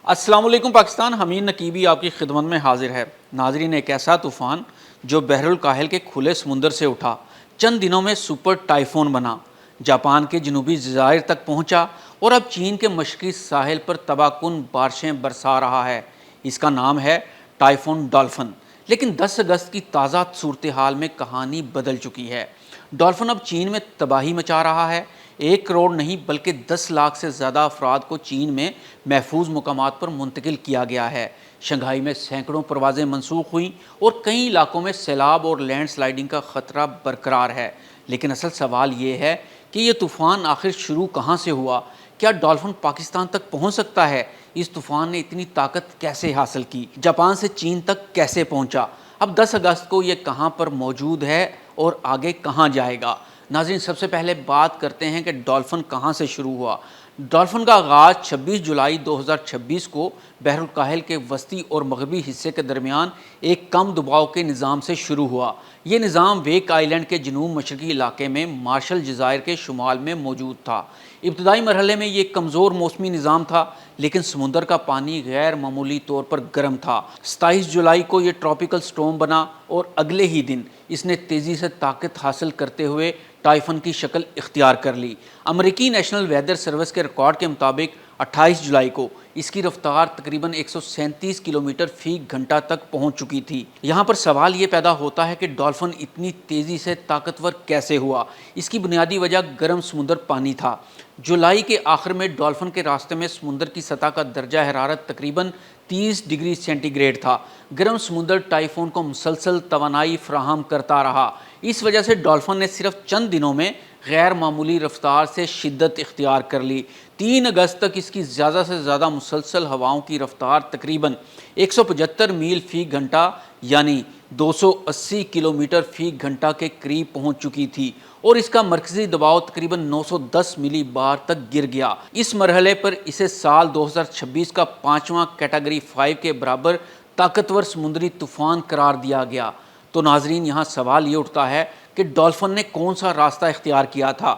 السلام علیکم پاکستان، حمید نقیبی آپ کی خدمت میں حاضر ہے۔ ناظرین، ایک ایسا طوفان جو بحر الکاہل کے کھلے سمندر سے اٹھا، چند دنوں میں سپر ٹائفون بنا، جاپان کے جنوبی جزائر تک پہنچا اور اب چین کے مشرقی ساحل پر تباہ کن بارشیں برسا رہا ہے۔ اس کا نام ہے ٹائفون ڈالفن۔ لیکن 10 اگست کی تازہ صورتحال میں کہانی بدل چکی ہے۔ ڈالفن اب چین میں تباہی مچا رہا ہے۔ 1 کروڑ نہیں بلکہ 10 لاکھ سے زیادہ افراد کو چین میں محفوظ مقامات پر منتقل کیا گیا ہے۔ شنگھائی میں سینکڑوں پروازیں منسوخ ہوئیں اور کئی علاقوں میں سیلاب اور لینڈ سلائڈنگ کا خطرہ برقرار ہے۔ لیکن اصل سوال یہ ہے کہ یہ طوفان آخر شروع کہاں سے ہوا؟ کیا ڈالفن پاکستان تک پہنچ سکتا ہے؟ اس طوفان نے اتنی طاقت کیسے حاصل کی؟ جاپان سے چین تک کیسے پہنچا؟ اب 10 اگست کو یہ کہاں پر موجود ہے اور آگے کہاں جائے گا؟ ناظرین، سب سے پہلے بات کرتے ہیں کہ ڈالفن کہاں سے شروع ہوا۔ ڈالفن کا آغاز 26 جولائی 2026 کو بحر الکاہل کے وسطی اور مغربی حصے کے درمیان ایک کم دباؤ کے نظام سے شروع ہوا۔ یہ نظام ویک آئی لینڈ کے جنوب مشرقی علاقے میں مارشل جزائر کے شمال میں موجود تھا۔ ابتدائی مرحلے میں یہ کمزور موسمی نظام تھا، لیکن سمندر کا پانی غیر معمولی طور پر گرم تھا۔ 27 جولائی کو یہ ٹراپیکل سٹورم بنا اور اگلے ہی دن اس نے تیزی سے طاقت حاصل کرتے ہوئے ٹائفن کی شکل اختیار کر لی۔ امریکی نیشنل ویدر سروس کے ریکارڈ کے مطابق 28 جولائی کو اس کی رفتار تقریباً 137 کلومیٹر فی گھنٹہ تک پہنچ چکی تھی۔ یہاں پر سوال یہ پیدا ہوتا ہے کہ ڈالفن اتنی تیزی سے طاقتور کیسے ہوا؟ اس کی بنیادی وجہ گرم سمندر پانی تھا۔ جولائی کے آخر میں ڈالفن کے راستے میں سمندر کی سطح کا درجہ حرارت تقریباً 30 ڈگری سینٹی گریڈ تھا۔ گرم سمندر ٹائفون کو مسلسل توانائی فراہم کرتا رہا۔ اس وجہ سے ڈالفن نے صرف چند دنوں میں غیر معمولی رفتار سے شدت اختیار کر لی۔ 3 اگست تک اس کی زیادہ سے زیادہ مسلسل ہواؤں کی رفتار تقریباً 175 میل فی گھنٹہ یعنی 280 کلومیٹر فی گھنٹہ کے قریب پہنچ چکی تھی اور اس کا مرکزی دباؤ تقریباً 910 ملی بار تک گر گیا۔ اس مرحلے پر اسے سال 2026 کا 5واں کیٹیگری 5 کے برابر طاقتور سمندری طوفان قرار دیا گیا۔ تو ناظرین، یہاں سوال یہ اٹھتا ہے کہ ڈالفن نے کون سا راستہ اختیار کیا تھا؟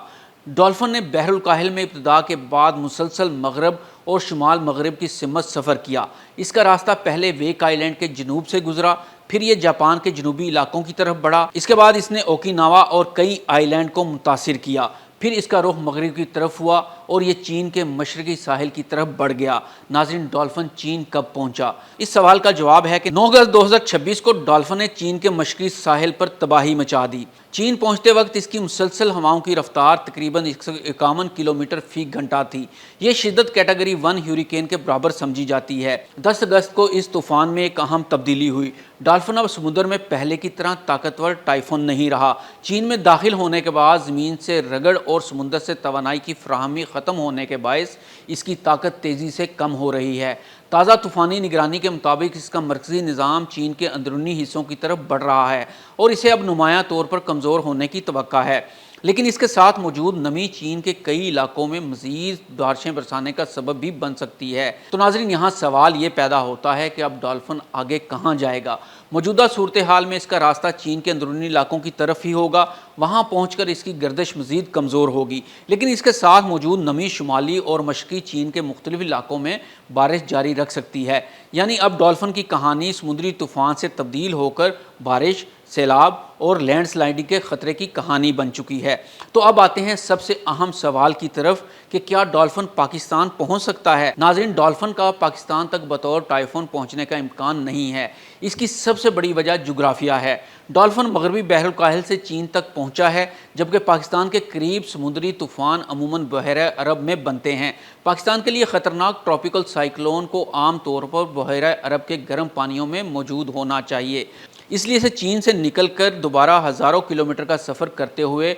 ڈالفن نے بحر الکاہل میں ابتدا کے بعد مسلسل مغرب اور شمال مغرب کی سمت سفر کیا۔ اس کا راستہ پہلے ویک آئی لینڈ کے جنوب سے گزرا، پھر یہ جاپان کے جنوبی علاقوں کی طرف بڑھا۔ اس کے بعد اس نے اوکیناوا اور کئی آئی لینڈ کو متاثر کیا، پھر اس کا رخ مغرب کی طرف ہوا اور یہ چین کے مشرقی ساحل کی طرف بڑھ گیا۔ ناظرین، ڈالفن چین کب پہنچا؟ اس سوال کا جواب ہے کہ 9 اگست 2026 کو ڈالفن نے چین کے مشرقی ساحل پر تباہی مچا دی۔ چین پہنچتے وقت اس کی مسلسل ہواؤں کی رفتار تقریباً 151 کلومیٹر فی گھنٹہ تھی۔ یہ شدت کیٹیگری 1 ہیوریکین کے برابر سمجھی جاتی ہے۔ 10 اگست کو اس طوفان میں ایک اہم تبدیلی ہوئی۔ ڈالفن اب سمندر میں پہلے کی طرح طاقتور ٹائفون نہیں رہا۔ چین میں داخل ہونے کے بعد زمین سے رگڑ اور سمندر سے توانائی کی فراہمی ختم ہونے کے باعث اس کی طاقت تیزی سے کم ہو رہی ہے۔ تازہ طوفانی نگرانی کے مطابق اس کا مرکزی نظام چین کے اندرونی حصوں کی طرف بڑھ رہا ہے اور اسے اب نمایاں طور پر کمزور ہونے کی توقع ہے۔ لیکن اس کے ساتھ موجود نمی چین کے کئی علاقوں میں مزید بارشیں برسانے کا سبب بھی بن سکتی ہے۔ تو ناظرین، یہاں سوال یہ پیدا ہوتا ہے کہ اب ڈالفن آگے کہاں جائے گا؟ موجودہ صورتحال میں اس کا راستہ چین کے اندرونی علاقوں کی طرف ہی ہوگا۔ وہاں پہنچ کر اس کی گردش مزید کمزور ہوگی، لیکن اس کے ساتھ موجود نمی شمالی اور مشرقی چین کے مختلف علاقوں میں بارش جاری رکھ سکتی ہے۔ یعنی اب ڈالفن کی کہانی سمندری طوفان سے تبدیل ہو کر بارش، سیلاب اور لینڈ سلائڈنگ کے خطرے کی کہانی بن چکی ہے۔ تو اب آتے ہیں سب سے اہم سوال کی طرف کہ کیا ڈالفن پاکستان پہنچ سکتا ہے؟ ناظرین، ڈالفن کا پاکستان تک بطور ٹائفون پہنچنے کا امکان نہیں ہے۔ اس کی سب سے بڑی وجہ جغرافیہ ہے۔ ڈالفن مغربی بحر الکاہل سے چین تک پہنچا ہے، جبکہ پاکستان کے قریب سمندری طوفان عموماً بحیرہ عرب میں بنتے ہیں۔ پاکستان کے لیے خطرناک ٹراپیکل سائیکلون کو عام طور پر بحیرہ عرب کے گرم پانیوں میں موجود ہونا چاہیے۔ اس لیے اسے چین سے نکل کر دوبارہ ہزاروں کلومیٹر کا سفر کرتے ہوئے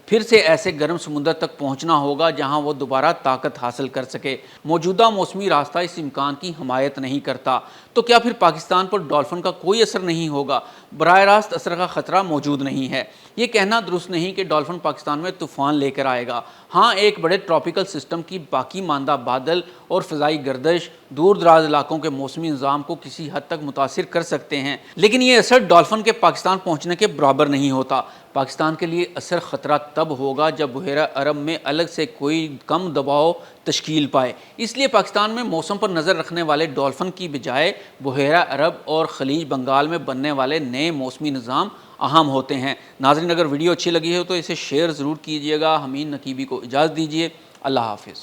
پھر سے ایسے گرم سمندر تک پہنچنا ہوگا جہاں وہ دوبارہ طاقت حاصل کر سکے۔ موجودہ موسمی راستہ اس امکان کی حمایت نہیں کرتا۔ تو کیا پھر پاکستان پر ڈالفن کا کوئی اثر نہیں ہوگا؟ براہ راست اثر کا خطرہ موجود نہیں ہے۔ یہ کہنا درست نہیں کہ ڈالفن پاکستان میں طوفان لے کر آئے گا۔ ہاں، ایک بڑے ٹراپیکل سسٹم کی باقی ماندہ بادل اور فضائی گردش دور دراز علاقوں کے موسمی نظام کو کسی حد تک متاثر کر سکتے ہیں، لیکن یہ اثر ڈالفن کے پاکستان پہنچنے کے برابر نہیں ہوتا۔ پاکستان کے لیے اثر خطرہ تب ہوگا جب بحیرہ عرب میں الگ سے کوئی کم دباؤ تشکیل پائے۔ اس لیے پاکستان میں موسم پر نظر رکھنے والے ڈالفن کی بجائے بحیرہ عرب اور خلیج بنگال میں بننے والے نئے موسمی نظام اہم ہوتے ہیں۔ ناظرین، اگر ویڈیو اچھی لگی ہو تو اسے شیئر ضرور کیجیے گا۔ حمید نقیبی کو اجازت دیجیے، اللہ حافظ۔